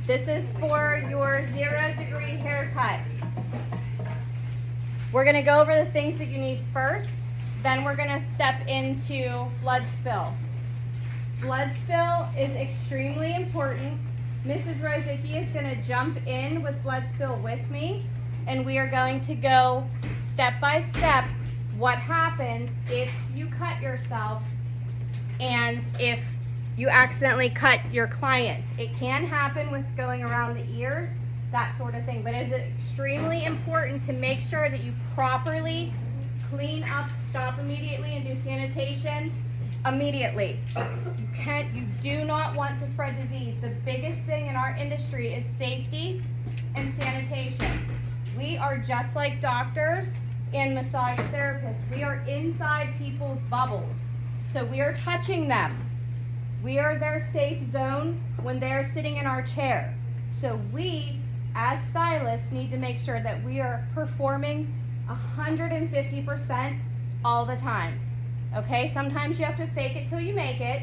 This is for your 0-degree haircut. We're gonna go over the things that you need first, then we're gonna step into blood spill. Blood spill is extremely important. Mrs. Rosicki is gonna jump in with blood spill with me, and we are going to go step by step what happens if you cut yourself and if you accidentally cut your client. It can happen with going around the ears, that sort of thing, but it is extremely important to make sure that you properly clean up, stop immediately, and do sanitation immediately. You do not want to spread disease. The biggest thing in our industry is safety and sanitation. We are just like doctors and massage therapists. We are inside people's bubbles. So we are touching them. We are their safe zone when they're sitting in our chair. So we, as stylists, need to make sure that we are performing 150% all the time. Okay, sometimes you have to fake it till you make it,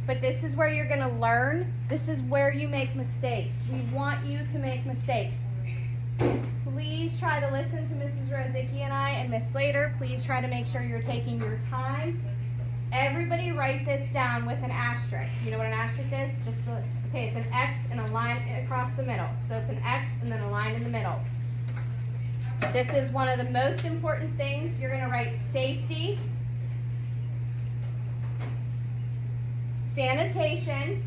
but this is where you're gonna learn. This is where you make mistakes. We want you to make mistakes. Please try to listen to Mrs. Rosicki and I and Miss Slater. Please try to make sure you're taking your time. Everybody write this down with an asterisk. You know what an asterisk is? Okay, it's an X and a line across the middle. So it's an X and then a line in the middle. This is one of the most important things. You're gonna write safety, sanitation,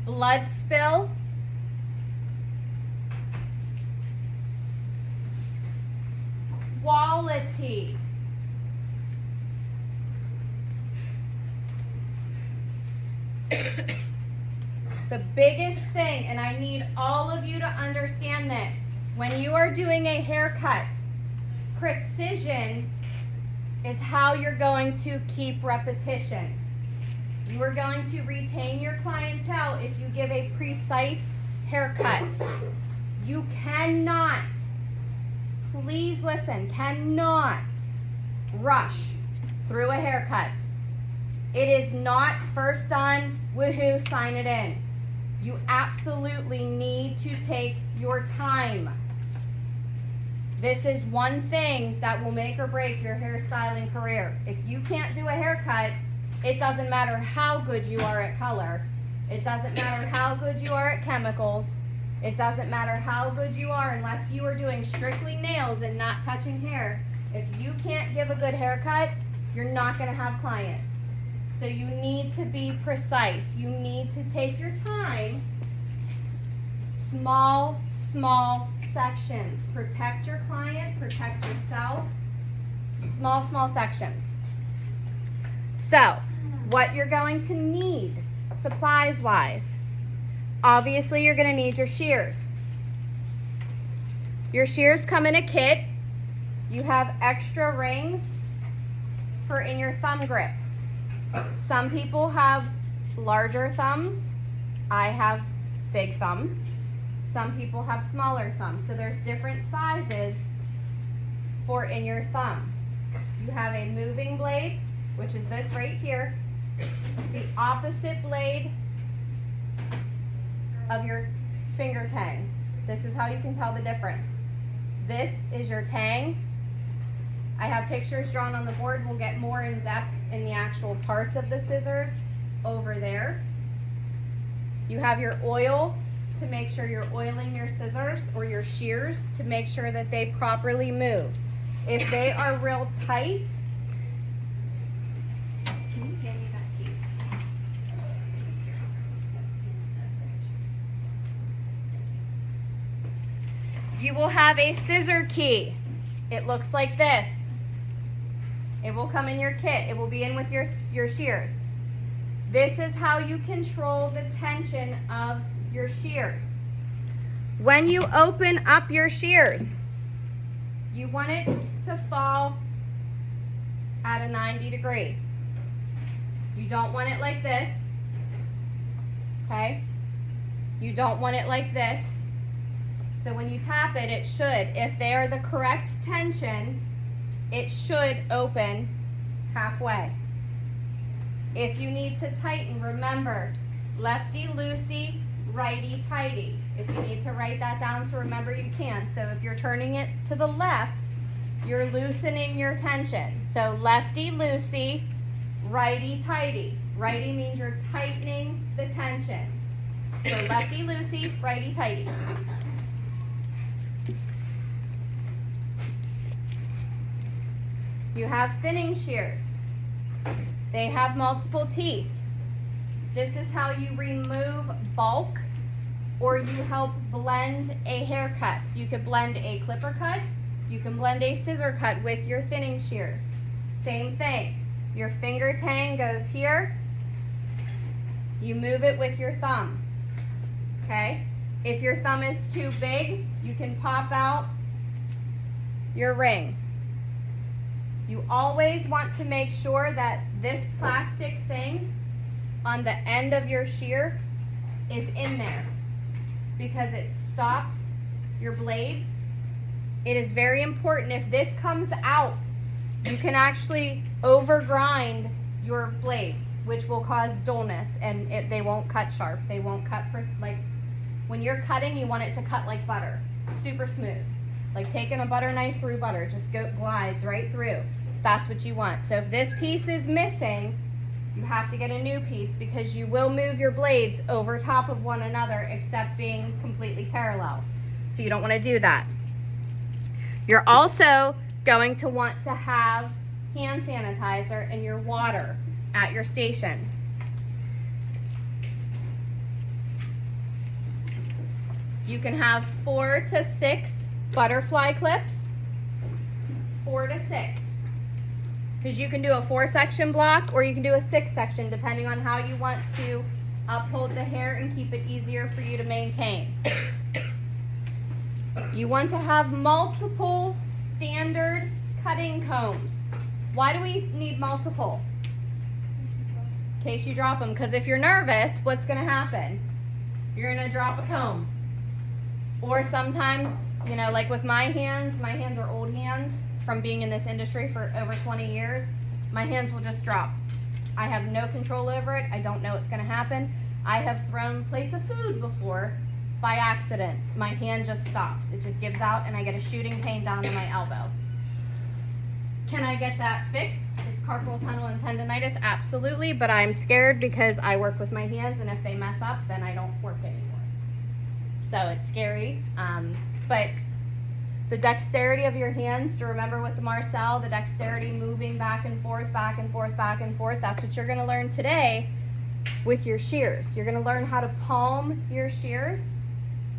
blood spill, quality. The biggest thing, and I need all of you to understand this, when you are doing a haircut, precision is how you're going to keep repetition. You are going to retain your clientele if you give a precise haircut. You cannot, please listen, cannot rush through a haircut. It is not first done, woohoo, sign it in. You absolutely need to take your time. This is one thing that will make or break your hairstyling career. If you can't do a haircut, it doesn't matter how good you are at color. It doesn't matter how good you are at chemicals. It doesn't matter how good you are unless you are doing strictly nails and not touching hair. If you can't give a good haircut, you're not gonna have clients. So you need to be precise. You need to take your time. Small sections. Protect your client, protect yourself. Small sections. So, what you're going to need, supplies-wise. Obviously, you're gonna need your shears. Your shears come in a kit. You have extra rings for in your thumb grip. Some people have larger thumbs. I have big thumbs. Some people have smaller thumbs. So there's different sizes for in your thumb. You have a moving blade, which is this right here. The opposite blade of your finger tang. This is how you can tell the difference. This is your tang. I have pictures drawn on the board. We'll get more in depth in the actual parts of the scissors over there. You have your oil to make sure you're oiling your scissors or your shears to make sure that they properly move. If they are real tight, can you hand me that key? You will have a scissor key. It looks like this. It will come in your kit. It will be in with your shears. This is how you control the tension of your shears. When you open up your shears, you want it to fall at a 90 degree. You don't want it like this, okay? You don't want it like this. So when you tap it, it should, if they are the correct tension, it should open halfway. If you need to tighten, remember, Lefty loosey, righty tighty. If you need to write that down to remember, you can. So if you're turning it to the left, you're loosening your tension. So lefty loosey, righty tighty. Righty means you're tightening the tension. So lefty loosey, righty tighty. You have thinning shears. They have multiple teeth. This is how you remove bulk, or you help blend a haircut. You could blend a clipper cut. You can blend a scissor cut with your thinning shears. Same thing. Your finger tang goes here. You move it with your thumb. Okay? If your thumb is too big, you can pop out your ring. You always want to make sure that this plastic thing on the end of your shear is in there because it stops your blades. It is very important. If this comes out, you can actually overgrind your blades, which will cause dullness, and they won't cut sharp. They won't cut like when you're cutting, you want it to cut like butter, super smooth, like taking a butter knife through butter. Just glides right through. That's what you want. So if this piece is missing, you have to get a new piece because you will move your blades over top of one another except being completely parallel. So you don't want to do that. You're also going to want to have hand sanitizer and your water at your station. You can have 4 to 6 butterfly clips, 4 to 6. Because you can do a 4-section block or you can do a 6-section depending on how you want to uphold the hair and keep it easier for you to maintain. You want to have multiple standard cutting combs. Why do we need multiple? In case you drop them. Because if you're nervous, what's going to happen? You're going to drop a comb. Or sometimes, you know, like with my hands are old hands from being in this industry for over 20 years. My hands will just drop. I have no control over it. I don't know what's going to happen. I have thrown plates of food before by accident. My hand just stops. It just gives out and I get a shooting pain down to my elbow. Can I get that fixed? It's carpal tunnel and tendonitis, absolutely, but I'm scared because I work with my hands and if they mess up, then I don't work anymore. So it's scary, but the dexterity of your hands, to remember with the Marcel, the dexterity moving back and forth, back and forth, back and forth, that's what you're going to learn today with your shears. You're going to learn how to palm your shears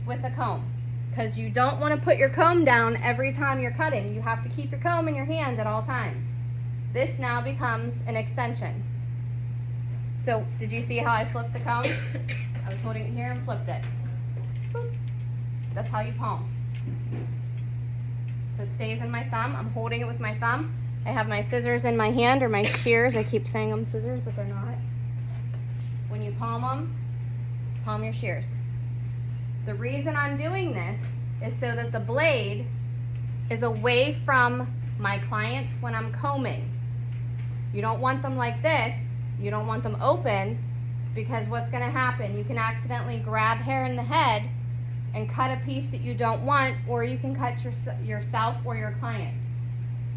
with a comb because you don't want to put your comb down every time you're cutting. You have to keep your comb in your hand at all times. This now becomes an extension. So did you see how I flipped the comb? I was holding it here and flipped it. Boop. That's how you palm. So it stays in my thumb. I'm holding it with my thumb. I have my scissors in my hand, or my shears. I keep saying them scissors, but they're not. When you palm them, palm your shears. The reason I'm doing this is so that the blade is away from my client when I'm combing. You don't want them like this. You don't want them open because what's going to happen? You can accidentally grab hair in the head and cut a piece that you don't want, or you can cut yourself or your client.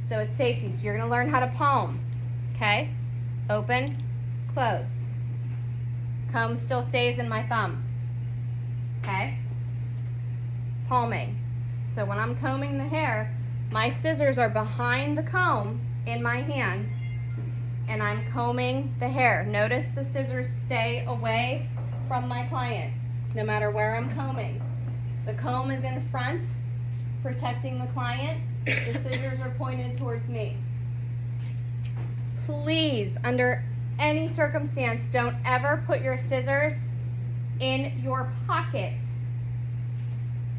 So it's safety. So you're going to learn how to palm. Okay? Open, close. Comb still stays in my thumb. Okay? Palming. So when I'm combing the hair, my scissors are behind the comb in my hand, and I'm combing the hair. Notice the scissors stay away from my client, no matter where I'm combing. The comb is in front, protecting the client. The scissors are pointed towards me. Please, under any circumstance, don't ever put your scissors in your pocket.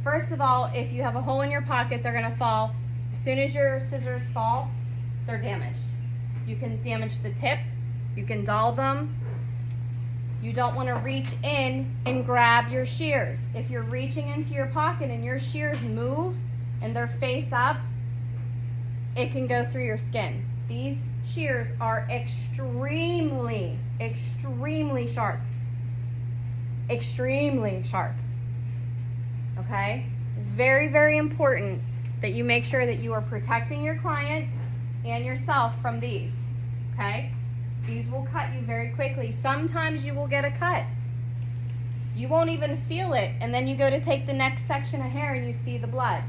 First of all, if you have a hole in your pocket, they're going to fall. As soon as your scissors fall, they're damaged. You can damage the tip. You can dull them. You don't want to reach in and grab your shears. If you're reaching into your pocket and your shears move and they're face up, it can go through your skin. These shears are extremely, extremely sharp. extremely sharp. Okay? It's very, very important that you make sure that you are protecting your client and yourself from these. Okay? These will cut you very quickly. Sometimes you will get a cut. You won't even feel it, and then you go to take the next section of hair and you see the blood.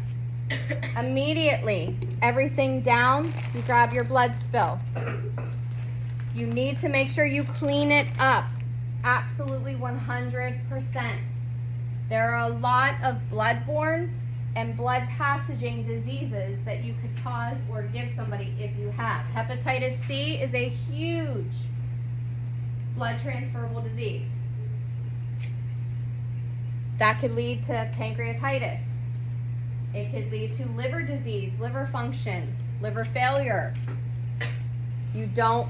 Immediately, everything down, you grab your blood spill. You need to make sure you clean it up. Absolutely 100%. There are a lot of bloodborne and blood passaging diseases that you could cause or give somebody if you have. Hepatitis C is a huge blood transferable disease. That could lead to pancreatitis. It could lead to liver disease, liver function, liver failure. You don't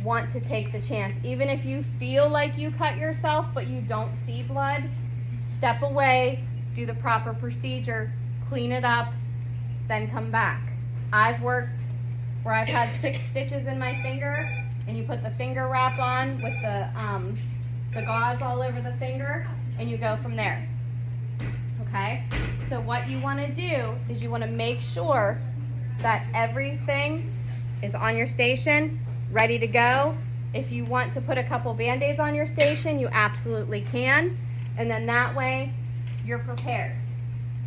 want to take the chance. Even if you feel like you cut yourself but you don't see blood, step away, do the proper procedure, clean it up, then come back. I've worked where I've had 6 stitches in my finger, and you put the finger wrap on with the gauze all over the finger, and you go from there. Okay? So what you want to do is you want to make sure that everything is on your station, ready to go. If you want to put a couple Band-Aids on your station, you absolutely can. And then that way, you're prepared.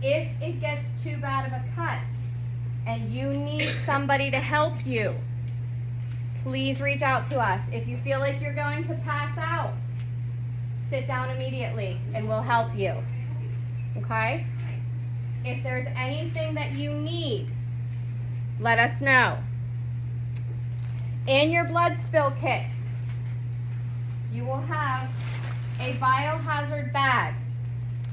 If it gets too bad of a cut and you need somebody to help you, please reach out to us. If you feel like you're going to pass out, sit down immediately and we'll help you. Okay? If there's anything that you need, let us know. In your blood spill kit, you will have a biohazard bag.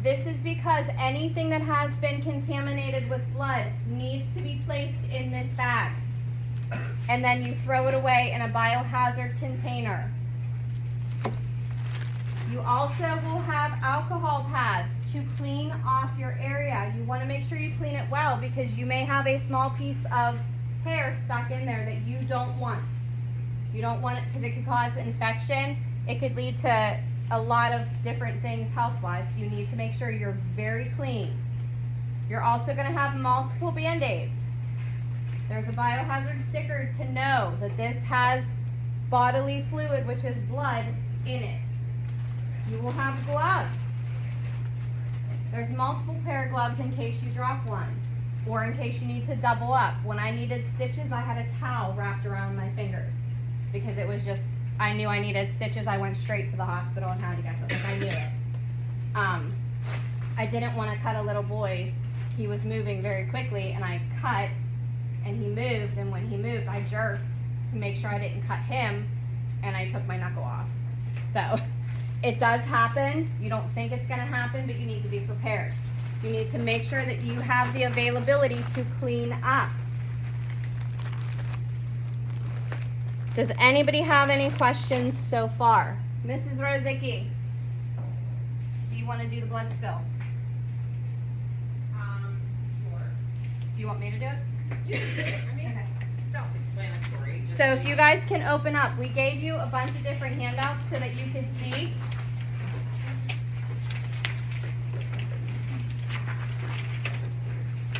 This is because anything that has been contaminated with blood needs to be placed in this bag. And then you throw it away in a biohazard container. You also will have alcohol pads to clean off your area. You want to make sure you clean it well because you may have a small piece of hair stuck in there that you don't want. You don't want it because it could cause infection. It could lead to a lot of different things health-wise. So you need to make sure you're very clean. You're also going to have multiple Band-Aids. There's a biohazard sticker to know that this has bodily fluid, which is blood, in it. You will have gloves. There's multiple pair of gloves in case you drop one or in case you need to double up. When I needed stitches, I had a towel wrapped around my fingers because it was just, I knew I needed stitches. I went straight to the hospital and had to get them. Like, I knew it. I didn't want to cut a little boy. He was moving very quickly and I cut and he moved, and when he moved I jerked to make sure I didn't cut him and I took my knuckle off. So it does happen. You don't think it's going to happen, but you need to be prepared. You need to make sure that you have the availability to clean up. Does anybody have any questions so far? Mrs. Rozicki, do you want to do the blood spill? Sure. Do you want me to do it? I mean, Okay. self-explanatory. So if you guys can open up, we gave you a bunch of different handouts so that you could see.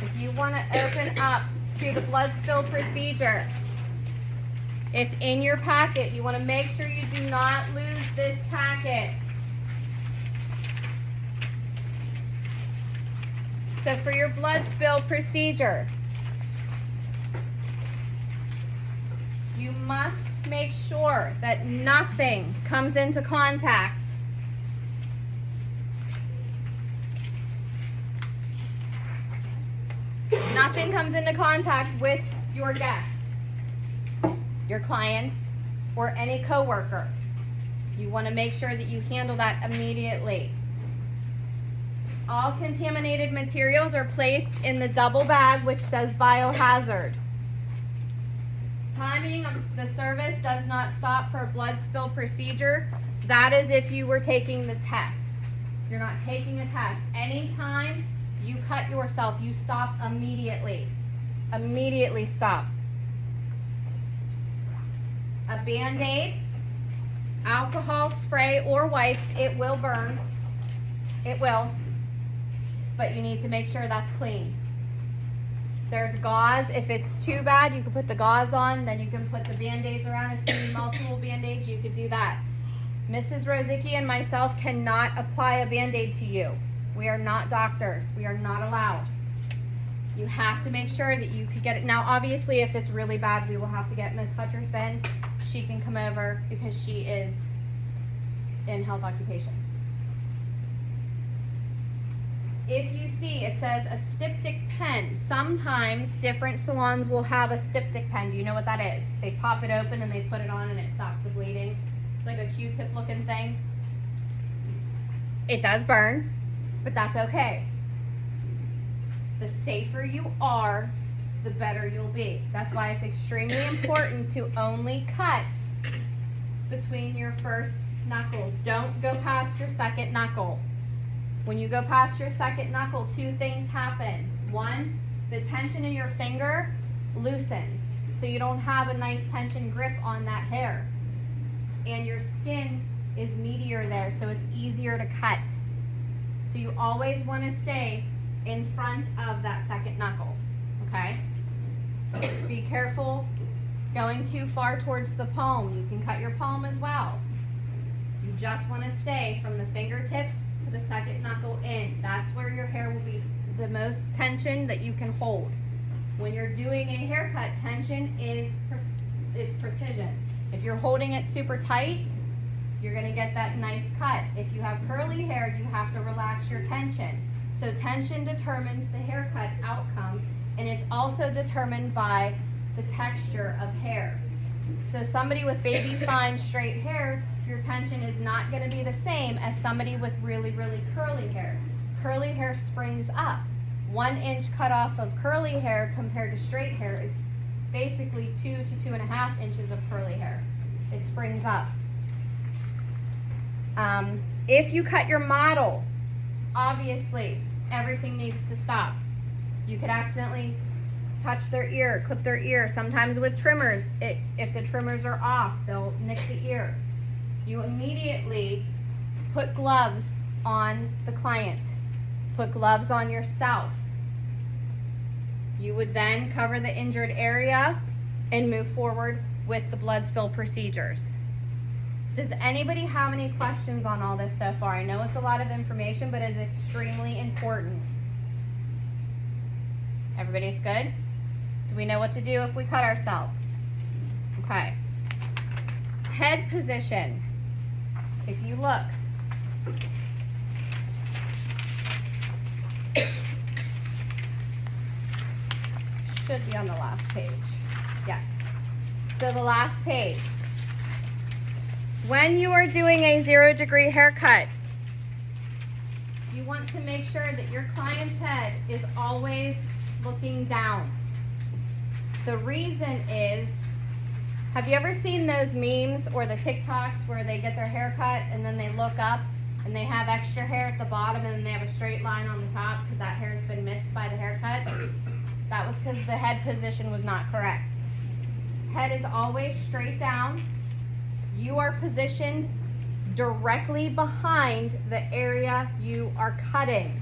If you want to open up to the blood spill procedure, it's in your packet. You want to make sure you do not lose this packet. So for your blood spill procedure, you must make sure that nothing comes into contact with your guest, your clients, or any coworker. You want to make sure that you handle that immediately. All contaminated materials are placed in the double bag which says biohazard. Timing of the service does not stop for a blood spill procedure. That is if you were taking the test. You're not taking a test. Anytime you cut yourself, you stop immediately. Immediately stop. A Band-Aid alcohol spray or wipes, it will burn. It will. But you need to make sure that's clean. There's gauze. If it's too bad, you can put the gauze on. Then you can put the Band-Aids around. If you need multiple Band-Aids, you could do that. Mrs. Rozicki and myself cannot apply a Band-Aid to you. We are not doctors. We are not allowed. You have to make sure that you could get it. Now, obviously, if it's really bad, we will have to get Miss Hutcherson. She can come over because she is in health occupations. If you see, it says a styptic pen. Sometimes different salons will have a styptic pen. Do you know what that is? They pop it open and they put it on and it stops the bleeding. It's like a Q-tip looking thing. It does burn, but that's okay. The safer you are, the better you'll be. That's why it's extremely important to only cut between your first knuckles. Don't go past your second knuckle. When you go past your second knuckle, two things happen. One, the tension in your finger loosens, so you don't have a nice tension grip on that hair. And your skin is meatier there, so it's easier to cut. So you always want to stay in front of that second knuckle, okay? Be careful going too far towards the palm. You can cut your palm as well. You just want to stay from the fingertips to the second knuckle in. That's where your hair will be the most tension that you can hold. When you're doing a haircut, tension is precision. If you're holding it super tight, you're going to get that nice cut. If you have curly hair, you have to relax your tension. So tension determines the haircut outcome, and it's also determined by the texture of hair. So somebody with baby fine straight hair, your tension is not going to be the same as somebody with really, really curly hair. Curly hair springs up. 1 inch cut off of curly hair compared to straight hair is basically 2 to 2.5 inches of curly hair. It springs up. If you cut your model, obviously everything needs to stop. You could accidentally touch their ear, clip their ear. Sometimes with trimmers, if the trimmers are off, they'll nick the ear. You immediately put gloves on the client. Put gloves on yourself. You would then cover the injured area and move forward with the blood spill procedures. Does anybody have any questions on all this so far? I know it's a lot of information, but it's extremely important. Everybody's good? Do we know what to do if we cut ourselves? Okay. Head position. If you look, should be on the last page. Yes. So the last page. When you are doing a 0-degree haircut, you want to make sure that your client's head is always looking down. The reason is, have you ever seen those memes or the TikToks where they get their hair cut and then they look up and they have extra hair at the bottom and then they have a straight line on the top because that hair has been missed by the haircut? That was because the head position was not correct. Head is always straight down. You are positioned directly behind the area you are cutting.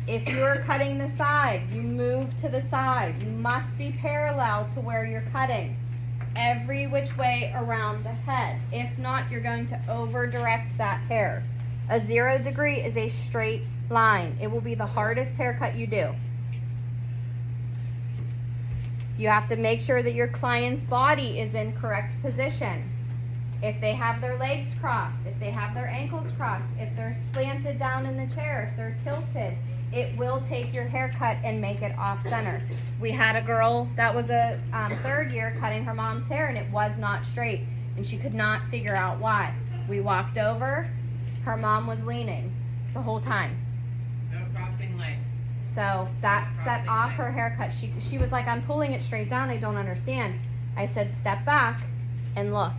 If you are cutting the side, you move to the side. You must be parallel to where you're cutting, every which way around the head. If not, you're going to over direct that hair. A 0 degree is a straight line. It will be the hardest haircut you do. You have to make sure that your client's body is in correct position. If they have their legs crossed, if they have their ankles crossed, if they're slanted down in the chair, if they're tilted, it will take your haircut and make it off center. We had a girl that was a 3rd year cutting her mom's hair and it was not straight and she could not figure out why. We walked over, her mom was leaning the whole time. No crossing legs. So that set off her haircut. She was like, I'm pulling it straight down, I don't understand. I said, step back and look.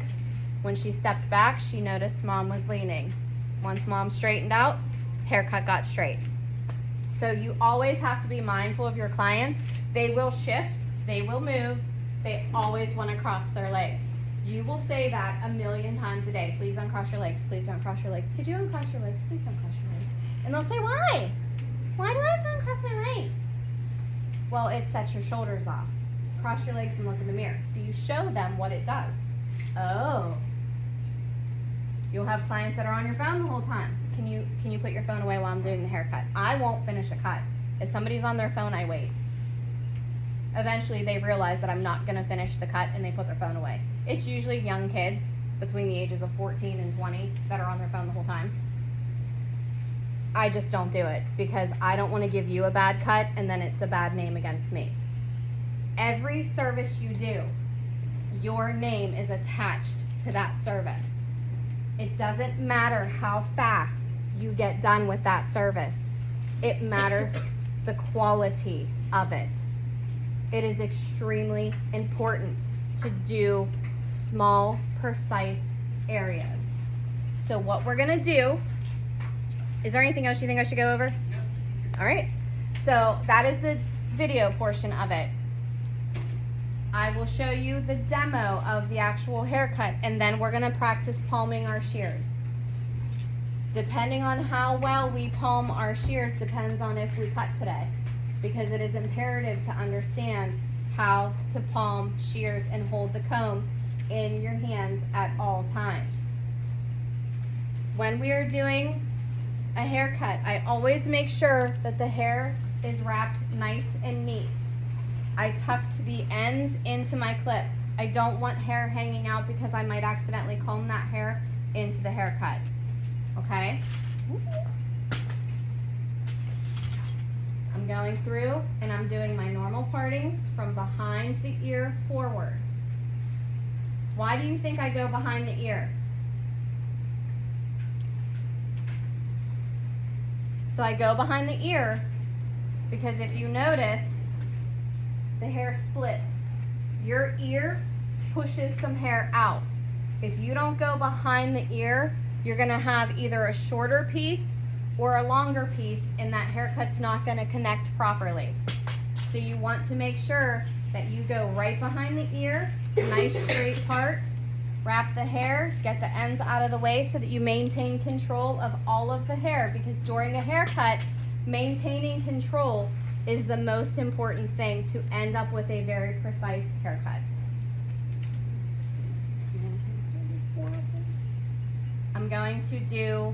When she stepped back, she noticed mom was leaning. Once mom straightened out, haircut got straight. So you always have to be mindful of your clients. They will shift, they will move, they always want to cross their legs. You will say that a million times a day. Please uncross your legs. Please don't cross your legs. Could you uncross your legs? Please don't cross your legs. And they'll say, why? Why do I have to uncross my legs? Well, it sets your shoulders off. Cross your legs and look in the mirror. So you show them what it does. Oh. You'll have clients that are on your phone the whole time. Can you put your phone away while I'm doing the haircut? I won't finish a cut. If somebody's on their phone, I wait. Eventually they realize that I'm not gonna finish the cut and they put their phone away. It's usually young kids between the ages of 14 and 20 that are on their phone the whole time. I just don't do it because I don't want to give you a bad cut and then it's a bad name against me. Every service you do, your name is attached to that service. It doesn't matter how fast you get done with that service. It matters the quality of it. It is extremely important to do small, precise areas. So what we're gonna do, is there anything else you think I should go over? No. All right, so that is the video portion of it. I will show you the demo of the actual haircut and then we're gonna practice palming our shears. Depending on how well we palm our shears depends on if we cut today, because it is imperative to understand how to palm shears and hold the comb in your hands at all times. When we are doing a haircut, I always make sure that the hair is wrapped nice and neat. I tucked the ends into my clip. I don't want hair hanging out because I might accidentally comb that hair into the haircut. Okay? I'm going through and I'm doing my normal partings from behind the ear forward. Why do you think I go behind the ear? So I go behind the ear because if you notice, the hair splits. Your ear pushes some hair out. If you don't go behind the ear, you're gonna have either a shorter piece or a longer piece and that haircut's not gonna connect properly. So you want to make sure that you go right behind the ear, nice straight part, wrap the hair, get the ends out of the way so that you maintain control of all of the hair, because during a haircut, maintaining control is the most important thing to end up with a very precise haircut. I'm going to do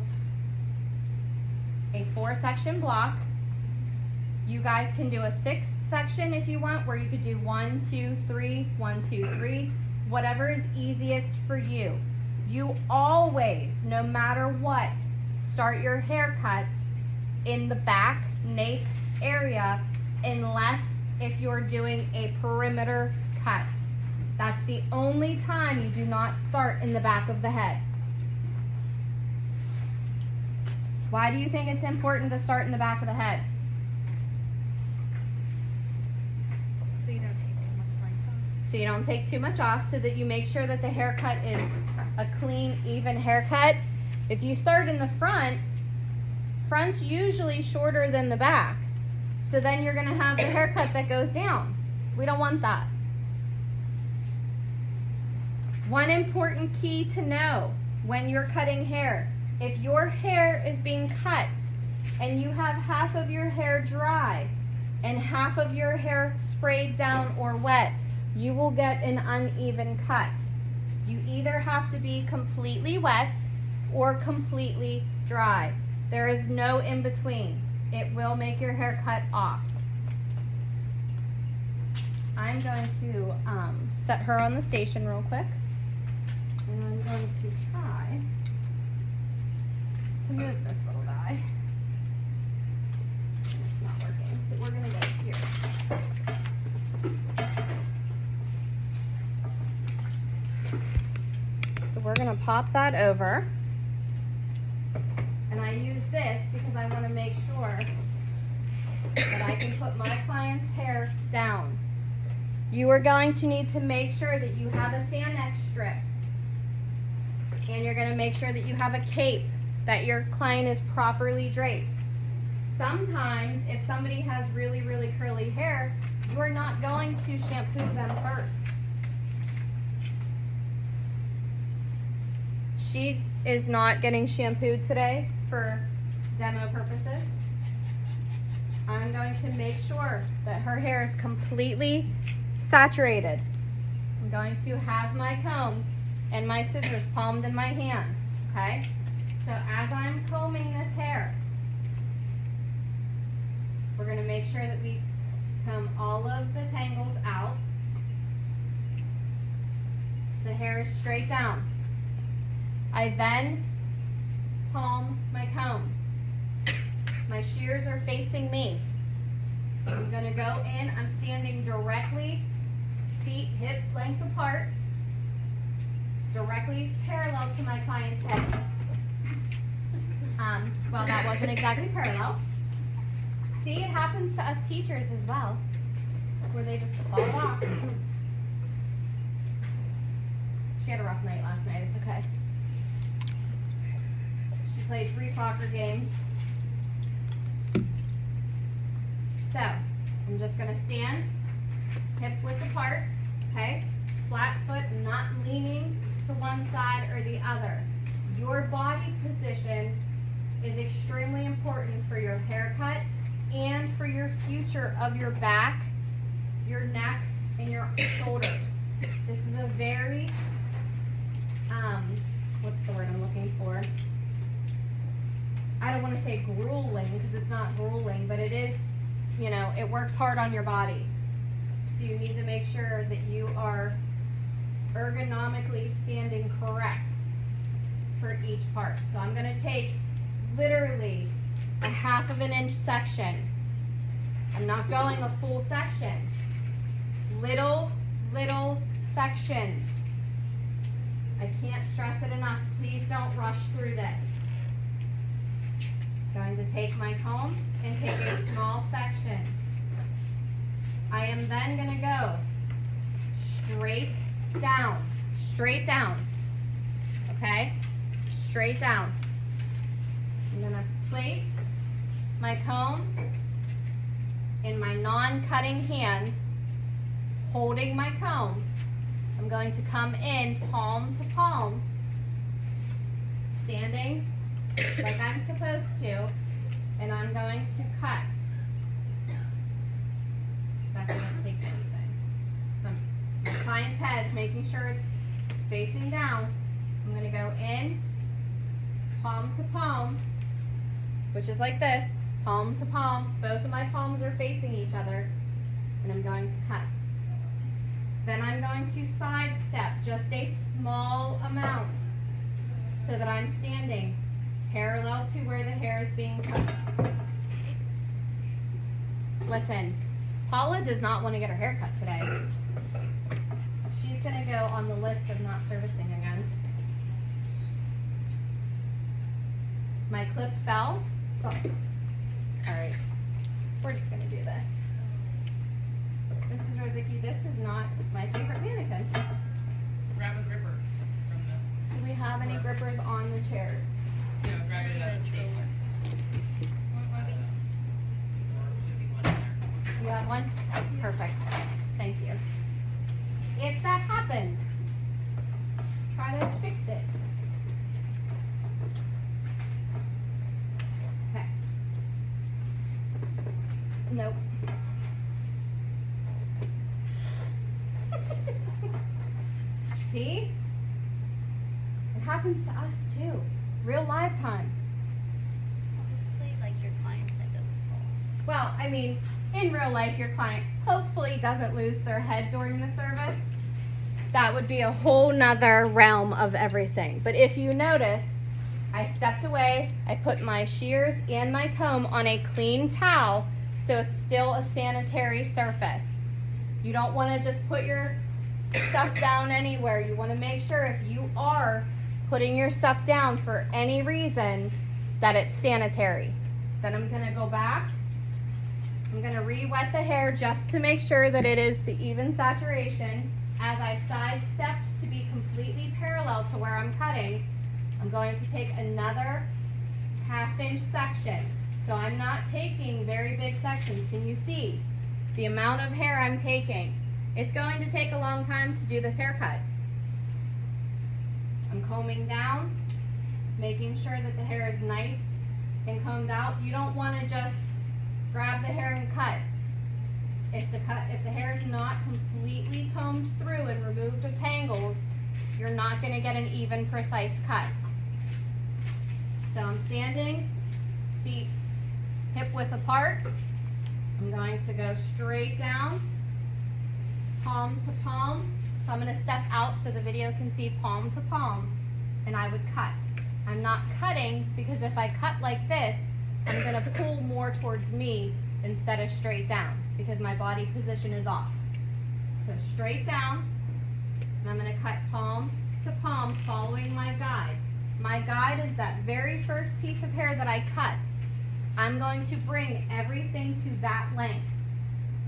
a 4-section block. You guys can do a 6-section if you want, where you could do 1, 2, 3, 1, 2, 3, whatever is easiest for you. You always, no matter what, start your haircuts in the back nape area unless if you're doing a perimeter cut. That's the only time you do not start in the back of the head. Why do you think it's important to start in the back of the head? So you don't take too much length off. So you don't take too much off, so that you make sure that the haircut is a clean, even haircut. If you start in the front, front's usually shorter than the back. So then you're gonna have the haircut that goes down. We don't want that. One important key to know when you're cutting hair: if your hair is being cut and you have half of your hair dry and half of your hair sprayed down or wet, you will get an uneven cut. You either have to be completely wet or completely dry. There is no in between. It will make your hair cut off. I'm going to set her on the station real quick. And I'm going to try to move this little guy. And it's not working, so we're gonna go here. So we're gonna pop that over. And I use this because I want to make sure that I can put my client's hair down. You are going to need to make sure that you have a Sanex strip. And you're going to make sure that you have a cape, that your client is properly draped. Sometimes, if somebody has really, really curly hair, you're not going to shampoo them first. She is not getting shampooed today for demo purposes. I'm going to make sure that her hair is completely saturated. I'm going to have my comb and my scissors palmed in my hand, okay? So as I'm combing this hair, we're gonna make sure that we comb all of the tangles out. The hair is straight down. I then palm my comb. My shears are facing me. I'm gonna go in, I'm standing directly, feet hip length apart, directly parallel to my client's head. Well, that wasn't exactly parallel. See, it happens to us teachers as well, where they just fall off. She had a rough night last night, it's okay. She played 3 soccer games. So, I'm just gonna stand, hip width apart, okay? Flat foot, not leaning to one side or the other. Your body position is extremely important for your haircut and for your future of your back, your neck, and your shoulders. This is a very, what's the word I'm looking for? I don't want to say grueling because it's not grueling, but it is, you know, it works hard on your body. So you need to make sure that you are ergonomically standing correct for each part. So I'm going to take literally a 1/2 inch section. I'm not going a full section. Little sections. I can't stress it enough. Please don't rush through this. Going to take my comb and take a small section. I am then going to go straight down, okay? Straight down. I'm going to place my comb in my non-cutting hand, holding my comb. I'm going to come in palm to palm, standing like I'm supposed to, and I'm going to cut. That doesn't take anything. So my client's head, making sure it's facing down. I'm going to go in, palm to palm, which is like this, palm to palm. Both of my palms are facing each other, and I'm going to cut. Then I'm going to sidestep just a small amount so that I'm standing parallel to where the hair is being cut. Listen, Paula does not want to get her hair cut today. She's going to go on the list of not servicing again. My clip fell. Sorry. Alright. We're just going to do this. Mrs. Rozicki, this is not my favorite mannequin. Grab a gripper from the, Do we have any grippers on the chairs? you know, grab it out of the table. Or should be one in there. You have one? Perfect. Thank you. If that happens, try to fix it. Okay. Nope. See? It happens to us too. Real live time. Hopefully, like your clients that doesn't fall. Well, I mean, in real life, your client hopefully doesn't lose their head during the service. That would be a whole nother realm of everything. But if you notice, I stepped away, I put my shears and my comb on a clean towel, so it's still a sanitary surface. You don't want to just put your stuff down anywhere. You want to make sure if you are putting your stuff down for any reason that it's sanitary. Then I'm going to go back. I'm going to re-wet the hair just to make sure that it is the even saturation. As I sidestepped to be completely parallel to where I'm cutting, I'm going to take another 1/2 inch section. So I'm not taking very big sections. Can you see the amount of hair I'm taking? It's going to take a long time to do this haircut. I'm combing down, making sure that the hair is nice and combed out. You don't want to just grab the hair and cut. If the hair is not completely combed through and removed of tangles, you're not going to get an even, precise cut. So I'm standing, feet hip width apart. I'm going to go straight down, palm to palm. So I'm going to step out so the video can see palm to palm, and I would cut. I'm not cutting because if I cut like this, I'm going to pull more towards me instead of straight down because my body position is off. So straight down, and I'm going to cut palm to palm following my guide. My guide is that very first piece of hair that I cut. I'm going to bring everything to that length.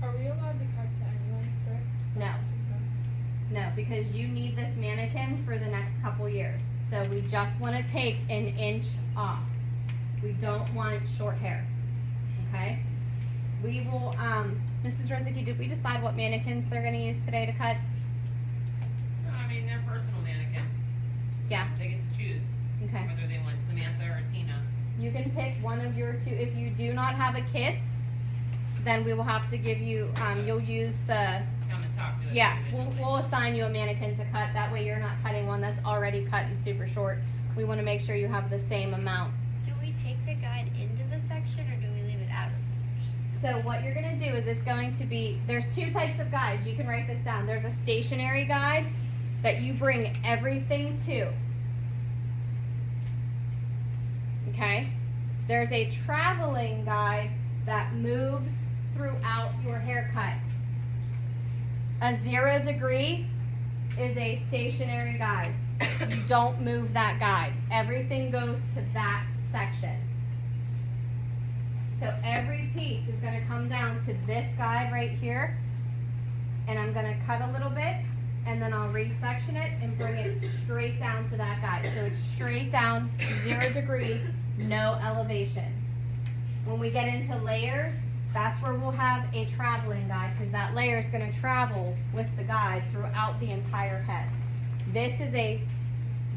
Are we allowed to cut to any length, right? No. No, because you need this mannequin for the next couple years. So we just want to take an inch off. We don't want short hair, okay? We will, Mrs. Rozicki, did we decide what mannequins they're going to use today to cut? No, I mean, they're personal mannequin. Yeah. They get to choose Okay. whether they want Samantha or Tina. You can pick one of your two. If you do not have a kit, then we will have to give you, you'll use the, Come and talk to us. yeah, individually. we'll assign you a mannequin to cut. That way you're not cutting one that's already cut and super short. We want to make sure you have the same amount. Do we take the guide into the section or do we leave it out of the section? So what you're going to do is it's going to be, there's two types of guides. You can write this down. There's a stationary guide that you bring everything to. Okay? There's a traveling guide that moves throughout your haircut. A 0 degree is a stationary guide. You don't move that guide. Everything goes to that section. So every piece is going to come down to this guide right here, and I'm going to cut a little bit, and then I'll resection it and bring it straight down to that guide. So it's straight down, 0 degree, no elevation. When we get into layers, that's where we'll have a traveling guide because that layer is going to travel with the guide throughout the entire head. This is a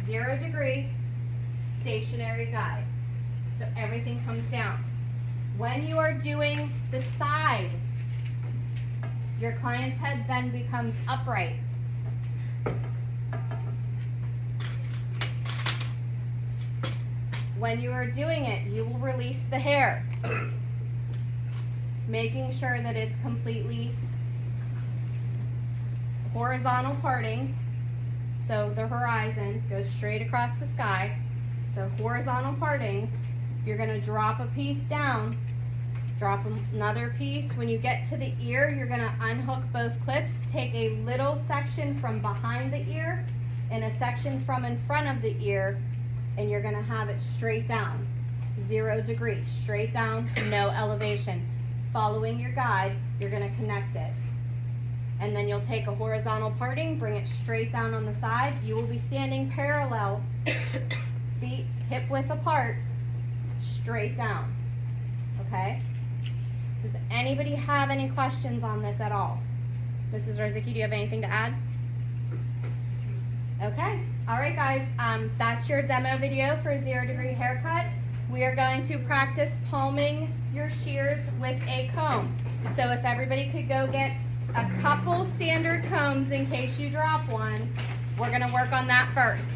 0 degree stationary guide. So everything comes down. When you are doing the side, your client's head then becomes upright. When you are doing it, you will release the hair, making sure that it's completely horizontal partings. So the horizon goes straight across the sky. So horizontal partings, you're going to drop a piece down, drop another piece. When you get to the ear, you're going to unhook both clips, take a little section from behind the ear and a section from in front of the ear, and you're going to have it straight down, 0 degree, straight down, no elevation. Following your guide, you're going to connect it. And then you'll take a horizontal parting, bring it straight down on the side. You will be standing parallel, feet hip width apart, straight down. Okay? Does anybody have any questions on this at all? Mrs. Rozicki, do you have anything to add? Okay. All right, guys. That's your demo video for 0 degree haircut. We are going to practice palming your shears with a comb. So if everybody could go get a couple standard combs in case you drop one, we're going to work on that first.